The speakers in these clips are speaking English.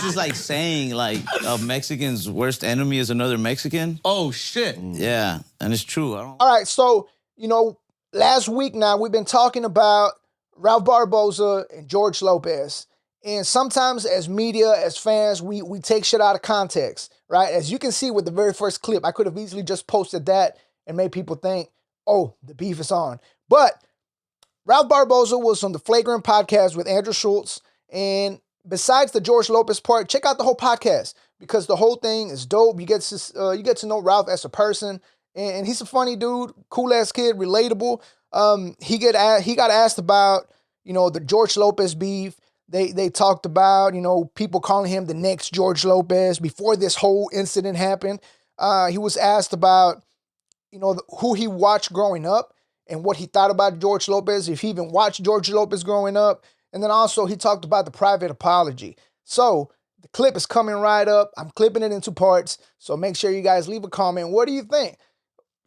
it's just like saying like a Mexican's worst enemy is another Mexican. Oh, shit. Yeah, and it's true. All right, so, last week now we've been talking about Ralph Barbosa and George Lopez. And sometimes as media, as fans, we take shit out of context, right? As you can see with the very first clip, I could have easily just posted that and made people think, oh, the beef is on. But Ralph Barbosa was on the Flagrant Podcast with Andrew Schultz. And besides the George Lopez part, check out the whole podcast because the whole thing is dope. You get to know Ralph as a person. And he's a funny dude, cool-ass kid, relatable. He got asked about, the George Lopez beef. They talked about, people calling him the next George Lopez before this whole incident happened. He was asked about, who he watched growing up and what he thought about George Lopez, if he even watched George Lopez growing up. And then also he talked about the private apology. So the clip is coming right up. I'm clipping it into parts. So make sure you guys leave a comment. What do you think?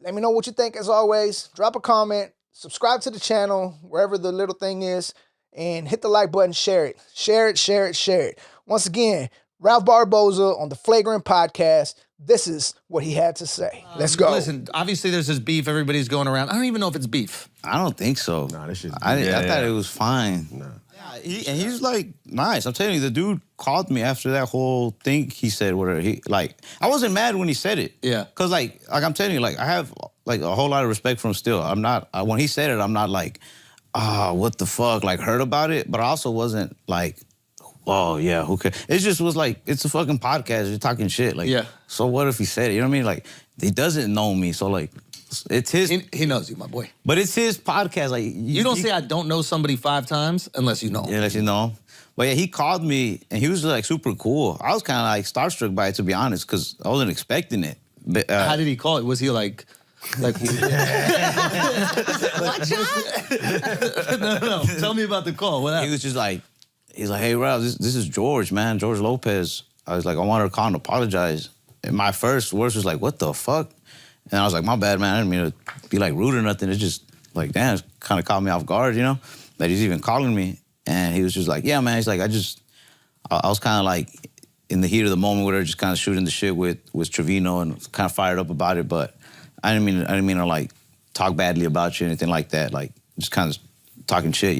Let me know what you think as always. Drop a comment. Subscribe to the channel, wherever the little thing is. And hit the like button, share it. Share it, share it, share it. Once again, Ralph Barbosa on the Flagrant Podcast. This is what he had to say. Let's go. Listen, obviously there's this beef. Everybody's going around. I don't even know if it's beef. I don't think so. Nah, this shit's I thought it was fine. Nah. Yeah, he's like nice. I'm telling you, the dude called me after that whole thing he said. Whatever I wasn't mad when he said it. Yeah. Cause like I'm telling you, like I have like a whole lot of respect for him still. I'm not when he said it, I'm not like, what the fuck, like hurt about it. But I also wasn't like, oh yeah, who cares? It just was like, it's a fucking podcast. You're talking shit. Like, yeah. So what if he said it? You know what I mean? Like he doesn't know me, so like. It's his. He knows you, my boy. But it's his podcast. Like you don't say I don't know somebody 5 times unless you know him. Yeah, unless you know him. But yeah, he called me and he was like super cool. I was kind of like starstruck by it, to be honest, because I wasn't expecting it. But, how did he call it? Was he like what, John? No. Tell me about the call. What happened? He was just like, he's like, hey, Ralph, this is George, man, George Lopez. I was like, I wanted to call and apologize. And my first words was like, what the fuck? And I was like, my bad, man. I didn't mean to be like rude or nothing. It's just like, damn, it kind of caught me off guard, that he's even calling me. And he was just like, yeah, man. He's like, I was kind of like in the heat of the moment where just kind of shooting the shit with Trevino and kind of fired up about it. But I didn't mean to like talk badly about you or anything like that. Like just kind of talking shit,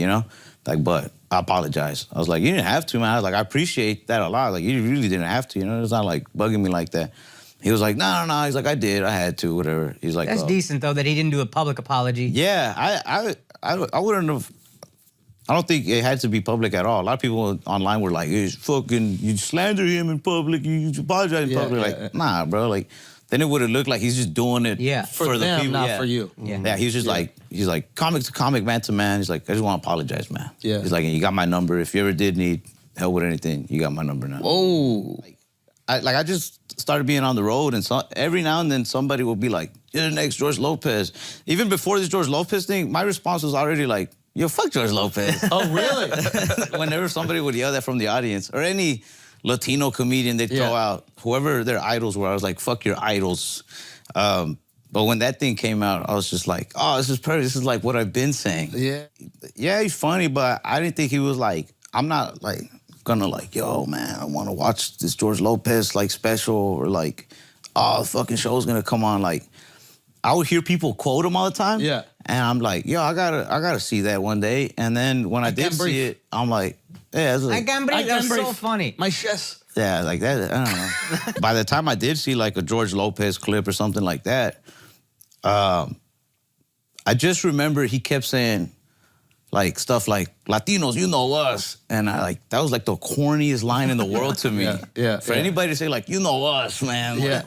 Like, but I apologize. I was like, you didn't have to, man. I was like, I appreciate that a lot. Like, you really didn't have to, It's not like bugging me like that. He was like, no. He's like, I did. I had to, whatever. He's like, that's decent, though, that he didn't do a public apology. Yeah, I wouldn't have. I don't think it had to be public at all. A lot of people online were like, you slander him in public, you apologize in public. Nah, bro. Like, then it would have looked like he's just doing it for the them, people. Not for you. Yeah, he was just like, he's like, comic to comic, man to man. He's like, I just want to apologize, man. Yeah. He's like, and you got my number. If you ever did need help with anything, you got my number now. Whoa. I just started being on the road, and every now and then somebody will be like, you're the next George Lopez. Even before this George Lopez thing, my response was already like, yo, fuck George Lopez. Oh, really? Whenever somebody would yell that from the audience, or any Latino comedian they'd throw out, whoever their idols were, I was like, fuck your idols. But when that thing came out, I was just like, oh, this is perfect. This is like what I've been saying. Yeah. Yeah, he's funny, but I didn't think he was like, I'm not like, gonna like, yo, man, I want to watch this George Lopez like special, or like, oh, the fucking show's gonna come on. Like, I would hear people quote him all the time. Yeah. And I'm like, yo, I gotta see that one day. And then when I did see it, I'm like, yeah, it's like, I can't breathe. That's so funny. My chest. yeah, like that. I don't know. By the time I did see like a George Lopez clip or something like that, I just remember he kept saying like stuff like, Latinos, you know us. And that was like the corniest line in the world to me. For anybody to say like, you know us, man. Like,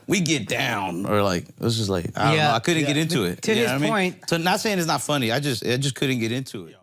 we get down. Or like, it was just like, I don't know. I couldn't get into it. To his point. So not saying it's not funny. I just couldn't get into it.